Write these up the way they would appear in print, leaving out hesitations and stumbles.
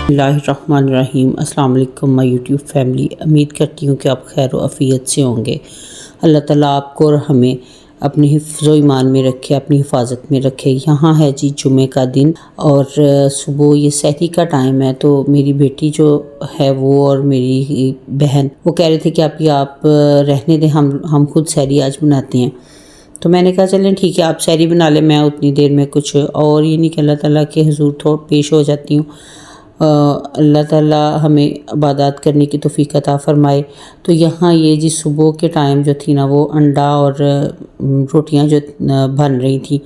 اللہ الرحمن الرحیم۔ السلام علیکم مائی یوٹیوب فیملی، امید کرتی ہوں کہ آپ خیر و عافیت سے ہوں گے۔ اللہ تعالیٰ آپ کو اور ہمیں اپنے حفظ و ایمان میں رکھے، اپنی حفاظت میں رکھے۔ یہاں ہے جی جمعے کا دن اور صبح یہ سحری کا ٹائم ہے، تو میری بیٹی جو ہے وہ اور میری بہن وہ کہہ رہے تھے کہ آپ رہنے دیں، ہم خود سحری آج بناتے ہیں۔ تو میں نے کہا چلیں ٹھیک ہے، آپ سحری بنا لیں، میں اتنی دیر میں کچھ اور یہ نہیں کہ اللہ تعالیٰ کے حضور پیش ہو جاتی ہوں۔ اللہ تعالیٰ ہمیں عبادات کرنے کی توفیق عطا فرمائے۔ تو یہاں یہ جی صبح کے ٹائم جو تھی نا، وہ انڈا اور روٹیاں جو بن رہی تھیں،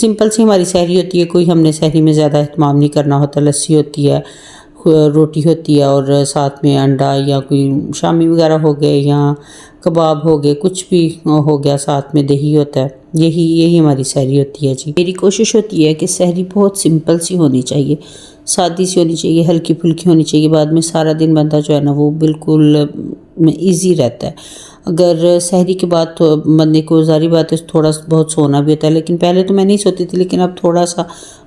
سمپل سی ہماری سحری ہوتی ہے، کوئی ہم نے سحری میں زیادہ اہتمام نہیں کرنا ہوتا۔ لسی ہوتی ہے، روٹی ہوتی ہے اور ساتھ میں انڈا یا کوئی شامی وغیرہ ہو گئے یا کباب ہو گئے، کچھ بھی ہو گیا، ساتھ میں دہی ہوتا ہے۔ یہی ہماری سحری ہوتی ہے جی۔ میری کوشش ہوتی ہے کہ سحری بہت سمپل سی ہونی چاہیے، سادی سی ہونی چاہیے، ہلکی پھلکی ہونی چاہیے۔ بعد میں سارا دن بندہ جو ہے نا وہ بالکل ایزی رہتا ہے۔ اگر سحری کے بعد تو بندے کو ظاہری بات ہے تھوڑا بہت سونا بھی ہوتا ہے، لیکن پہلے تو میں نہیں سوتی تھی، لیکن اب تھوڑا سا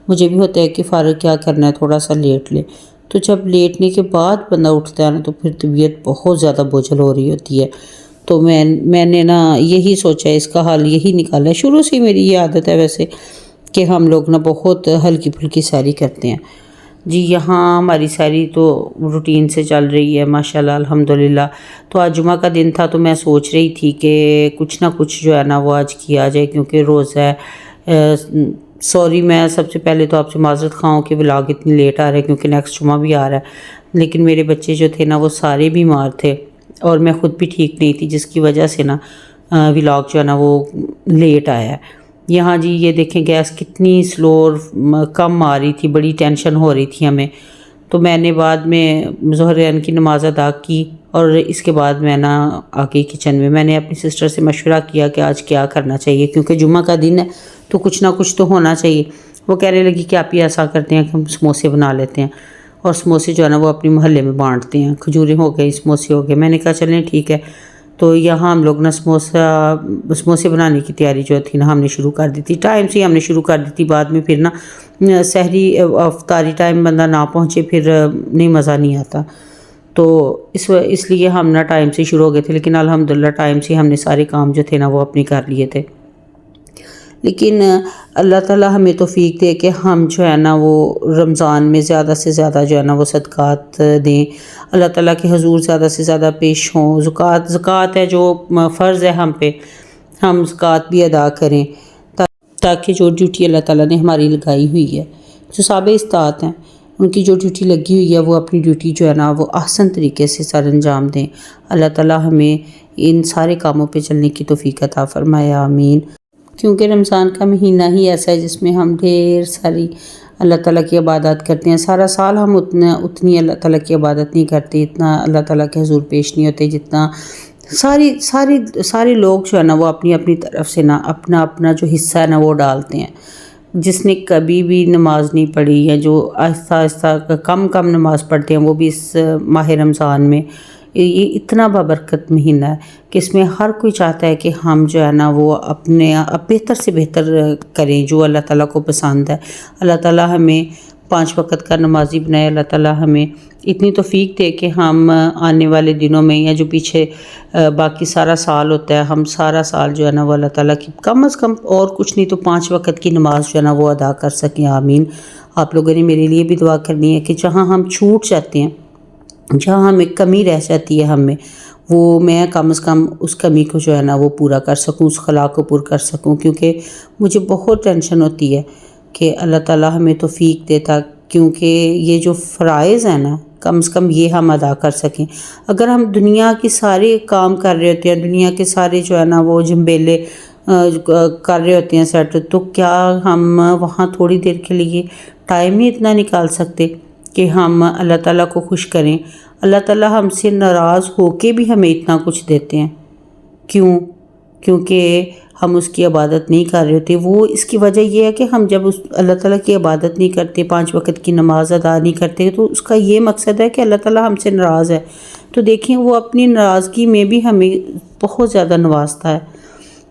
مجھے بھی ہوتا ہے کہ فارغ کیا کرنا ہے، تھوڑا سا لیٹ لے۔ تو جب لیٹنے کے بعد بندہ اٹھتا ہے نا تو پھر طبیعت بہت زیادہ بوجھل ہو رہی ہوتی ہے۔ تو میں نے نا یہی سوچا ہے، اس کا حل یہی نکالا ہے۔ شروع سے میری یہ عادت ہے ویسے کہ ہم لوگ نا بہت ہلکی پھلکی سحری کرتے ہیں جی۔ یہاں ہماری سحری تو روٹین سے چل رہی ہے ماشاءاللہ الحمدللہ۔ تو آج جمعہ کا دن تھا تو میں سوچ رہی تھی کہ کچھ نہ کچھ جو ہے نا وہ آج کیا جائے، کیونکہ روزہ ہے۔ سوری، میں سب سے پہلے تو آپ سے معذرت خواہوں کہ ولاگ اتنی لیٹ آ رہا ہے، کیونکہ نیکسٹ جمعہ بھی آ رہا ہے، لیکن میرے بچے جو تھے نا وہ سارے بیمار تھے اور میں خود بھی ٹھیک نہیں تھی، جس کی وجہ سے نا ولاگ جو ہے نا وہ لیٹ آیا ہے۔ یہاں جی یہ دیکھیں گیس کتنی سلو اور کم آ رہی تھی، بڑی ٹینشن ہو رہی تھی ہمیں۔ تو میں نے بعد میں ظہرین کی نماز ادا کی اور اس کے بعد میں نا آ گئی کچن میں۔ میں نے اپنی سسٹر سے مشورہ کیا کہ آج کیا کرنا چاہیے، کیونکہ جمعہ کا دن ہے تو کچھ نہ کچھ تو ہونا چاہیے۔ وہ کہنے لگی کہ آپ ہی ایسا کرتے ہیں کہ ہم سموسے بنا لیتے ہیں، اور سموسے جو ہے نا وہ اپنے محلے میں بانٹتے ہیں، کھجوریں ہو گئی، سموسے ہو گئے۔ میں نے کہا چلیں ٹھیک ہے۔ تو یہاں ہم لوگ نا سموسے بنانے کی تیاری جو تھی نا ہم نے شروع کر دی تھی، ٹائم سے ہم نے شروع کر دی تھی۔ بعد میں پھر نا سحری افطاری ٹائم بندہ نہ پہنچے پھر نہیں مزہ نہیں آتا، تو اس لیے ہم نا ٹائم سے شروع ہو گئے تھے، لیکن الحمدللہ ٹائم سے ہم نے سارے کام جو تھے نا وہ اپنے کر لیے تھے۔ لیکن اللہ تعالیٰ ہمیں توفیق دے کہ ہم جو ہے نا وہ رمضان میں زیادہ سے زیادہ جو ہے نا وہ صدقات دیں، اللہ تعالیٰ کے حضور زیادہ سے زیادہ پیش ہوں۔ زکوٰۃ ہے جو فرض ہے ہم پہ، ہم زکوٰۃ بھی ادا کریں، تاکہ جو ڈیوٹی اللہ تعالیٰ نے ہماری لگائی ہوئی ہے، جو صاحب استطاعت ہیں ان کی جو ڈیوٹی لگی ہوئی ہے، وہ اپنی ڈیوٹی جو ہے نا وہ احسن طریقے سے سر انجام دیں۔ اللہ تعالیٰ ہمیں ان سارے کاموں پہ چلنے کی توفیق عطا فرمائے، آمین۔ کیونکہ رمضان کا مہینہ ہی ایسا ہے جس میں ہم ڈھیر ساری اللہ تعالیٰ کی عبادات کرتے ہیں۔ سارا سال ہم اتنی اللہ تعالیٰ کی عبادت نہیں کرتے، اتنا اللہ تعالیٰ کے حضور پیش نہیں ہوتے، جتنا سارے لوگ جو ہے نا وہ اپنی اپنی طرف سے نا اپنا جو حصہ ہے نا وہ ڈالتے ہیں۔ جس نے کبھی بھی نماز نہیں پڑھی یا جو آہستہ آہستہ کم نماز پڑھتے ہیں، وہ بھی اس ماہ رمضان میں، یہ اتنا بابرکت مہینہ ہے کہ اس میں ہر کوئی چاہتا ہے کہ ہم جو ہے نا وہ اپنے بہتر سے بہتر کریں جو اللہ تعالیٰ کو پسند ہے۔ اللہ تعالیٰ ہمیں 5 وقت کا نمازی بنائے، اللہ تعالیٰ ہمیں اتنی توفیق دے کہ ہم آنے والے دنوں میں یا جو پیچھے باقی سارا سال ہوتا ہے، ہم سارا سال جو ہے نا وہ اللہ تعالیٰ کی کم از کم اور کچھ نہیں تو 5 وقت کی نماز جو ہے نا وہ ادا کر سکیں، آمین۔ آپ لوگوں نے میرے لیے بھی دعا کرنی ہے کہ جہاں ہم چھوٹ جاتے ہیں، جہاں ہمیں کمی رہ جاتی ہے ہمیں، وہ میں کم از کم اس کمی کو جو ہے نا وہ پورا کر سکوں، اس خلا کو پورا کر سکوں، کیونکہ مجھے بہت ٹینشن ہوتی ہے کہ اللہ تعالیٰ ہمیں توفیق دیتا، کیونکہ یہ جو فرائض ہیں نا کم از کم یہ ہم ادا کر سکیں۔ اگر ہم دنیا کے سارے کام کر رہے ہوتے ہیں، دنیا کے سارے جو ہے نا وہ جھمبیلے کر رہے ہوتے ہیں سیٹ، تو کیا ہم وہاں تھوڑی دیر کے لیے ٹائم ہی اتنا نکال سکتے کہ ہم اللہ تعالیٰ کو خوش کریں؟ اللہ تعالیٰ ہم سے ناراض ہو کے بھی ہمیں اتنا کچھ دیتے ہیں، کیونکہ ہم اس کی عبادت نہیں کر رہے ہوتے۔ وہ اس کی وجہ یہ ہے کہ ہم جب اللہ تعالیٰ کی عبادت نہیں کرتے، 5 وقت کی نماز ادا نہیں کرتے، تو اس کا یہ مقصد ہے کہ اللہ تعالیٰ ہم سے ناراض ہے۔ تو دیکھیں وہ اپنی ناراضگی میں بھی ہمیں بہت زیادہ نوازتا ہے۔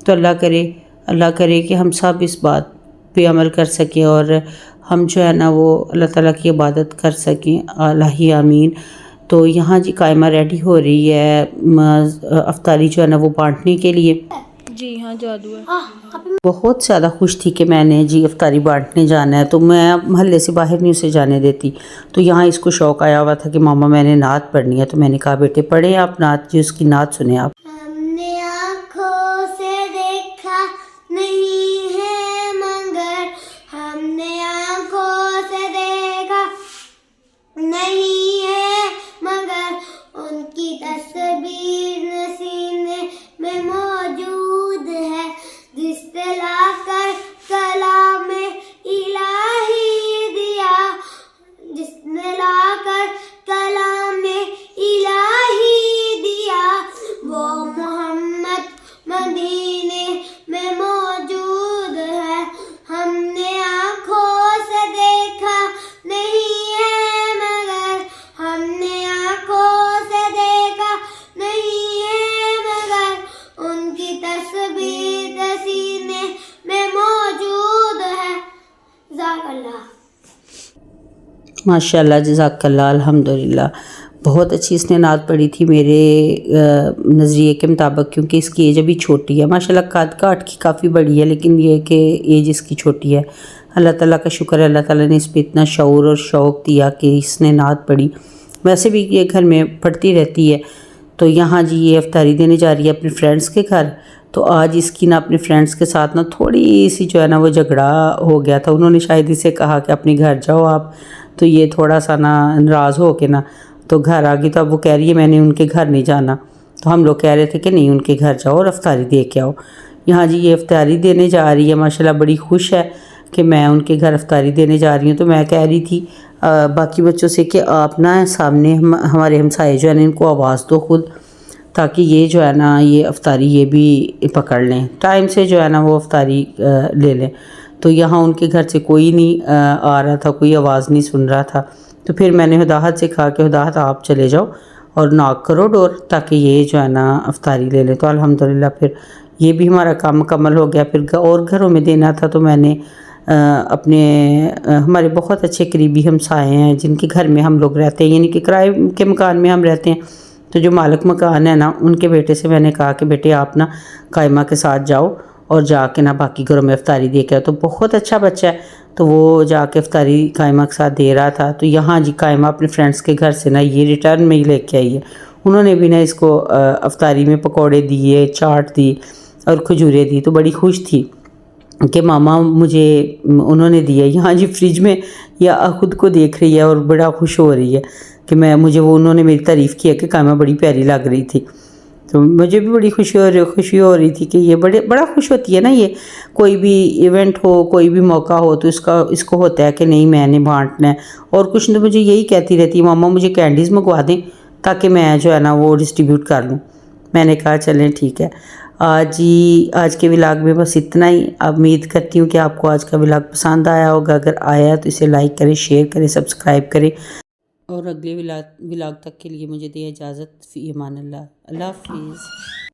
تو اللہ کرے کہ ہم سب اس بات پہ عمل کر سکیں اور ہم جو ہے نا وہ اللہ تعالیٰ کی عبادت کر سکیں، الہی آمین۔ تو یہاں جی قائمہ ریڈی ہو رہی ہے افطاری جو ہے نا وہ بانٹنے کے لیے۔ جی ہاں جادو ہے۔ بہت زیادہ خوش تھی کہ میں نے جی افطاری بانٹنے جانا ہے، تو میں محلے سے باہر نہیں اسے جانے دیتی۔ تو یہاں اس کو شوق آیا ہوا تھا کہ ماما میں نے نعت پڑھنی ہے، تو میں نے کہا بیٹے پڑھیں آپ نعت، جی اس کی نعت سنیں آپ۔ ہم نے آنکھوں سے دیکھا نہیں ہے مگر، ہم نے آنکھوں سے دیکھا نہیں ہے مگر، ان کی تصویر سینے میں موجود ہے، جس نے لا کر کلام الہی دیا، جس نے لا کر کلام الہی دیا، وہ محمد مدینے میں موجود ہے۔ ہم نے آنکھوں سے دیکھا نہیں ہے مگر، ہم نے آنکھوں سے دیکھا نہیں ہے مگر، ان کی تصویر سینے میں موجود ہے۔ جزاک اللہ۔ ماشاء اللہ، جزاک اللہ، الحمدللہ۔ بہت اچھی اس نے نعت پڑھی تھی میرے نظریے کے مطابق، کیونکہ اس کی ایج ابھی چھوٹی ہے، ماشاء اللہ قد کاٹ کی کافی بڑی ہے، لیکن یہ کہ ایج اس کی چھوٹی ہے۔ اللہ تعالیٰ کا شکر ہے، اللہ تعالیٰ نے اس پہ اتنا شعور اور شوق دیا کہ اس نے نعت پڑھی۔ ویسے بھی یہ گھر میں پڑھتی رہتی ہے۔ تو یہاں جی یہ افطاری دینے جا رہی ہے اپنے فرینڈس کے گھر۔ تو آج اس کی نا اپنے فرینڈس کے ساتھ نا تھوڑی سی جو ہے نا وہ جھگڑا ہو گیا تھا۔ انہوں نے شاید اسے کہا کہ اپنے گھر جاؤ آپ، تو یہ تھوڑا سا نا ناراض ہو کے نا تو گھر آ گئی۔ تو اب وہ کہہ رہی ہے میں نے ان کے گھر نہیں جانا۔ تو ہم لوگ کہہ رہے تھے کہ نہیں ان کے گھر جاؤ اور افطاری دے کے آؤ۔ یہاں جی یہ افطاری دینے جا رہی ہے، ماشاءاللہ بڑی خوش ہے کہ میں ان کے گھر افطاری دینے جا رہی ہوں۔ تو میں کہہ رہی تھی باقی بچوں سے کہ آپ نا سامنے ہمارے ہمسائے جو ہے نا ان کو آواز دو خود، تاکہ یہ جو ہے نا یہ افطاری یہ بھی پکڑ لیں، ٹائم سے جو ہے نا وہ افطاری لے لیں۔ تو یہاں ان کے گھر سے کوئی نہیں آ رہا تھا، کوئی آواز نہیں سن رہا تھا۔ تو پھر میں نے ہدایت سے کہا کہ ہدایت آپ چلے جاؤ اور ناک کرو ڈور، تاکہ یہ جو ہے نا افطاری لے لیں۔ تو الحمدللہ پھر یہ بھی ہمارا کام مکمل ہو گیا۔ پھر اور گھروں میں دینا تھا، تو میں نے اپنے ہمارے بہت اچھے قریبی ہمسائے ہیں جن کے گھر میں ہم لوگ رہتے ہیں، یعنی کہ کرائے کے مکان میں ہم رہتے ہیں، تو جو مالک مکان ہے نا ان کے بیٹے سے میں نے کہا کہ بیٹے آپ نا قائمہ کے ساتھ جاؤ اور جا کے نا باقی گھروں میں افطاری دے کے آؤ۔ تو بہت اچھا بچہ ہے، تو وہ جا کے افطاری قائمہ کے ساتھ دے رہا تھا۔ تو یہاں جی قائمہ اپنے فرینڈس کے گھر سے نا یہ ریٹرن میں ہی لے کے آئی ہے۔ انہوں نے بھی نا اس کو افطاری میں پکوڑے دیے، چاٹ دی اور کھجوریں دی، تو بڑی خوش تھی کہ ماما مجھے انہوں نے دیا۔ یہاں جی فریج میں یا خود کو دیکھ رہی ہے اور بڑا خوش ہو رہی ہے کہ مجھے وہ انہوں نے میری تعریف کیا کہ قائمہ بڑی پیاری لگ رہی تھی۔ تو مجھے بھی بڑی خوشی ہو رہی تھی کہ یہ بڑا خوش ہوتی ہے نا، یہ کوئی بھی ایونٹ ہو، کوئی بھی موقع ہو تو اس کو ہوتا ہے کہ نہیں میں نے بانٹنا ہے۔ اور کچھ تو مجھے یہی کہتی رہتی ہے ماما مجھے کینڈیز منگوا دیں تاکہ میں جو ہے نا وہ ڈسٹریبیوٹ کر لوں۔ میں نے کہا چلیں ٹھیک ہے۔ آج کے ولاگ میں بس اتنا ہی۔ امید کرتی ہوں کہ آپ کو آج کا ولاگ پسند آیا ہوگا۔ اگر آیا تو اسے لائک کریں، شیئر کریں، سبسکرائب کریں، اور اگلے ولاگ تک کے لیے مجھے دیں اجازت۔ فی امان اللہ، اللہ حافظ۔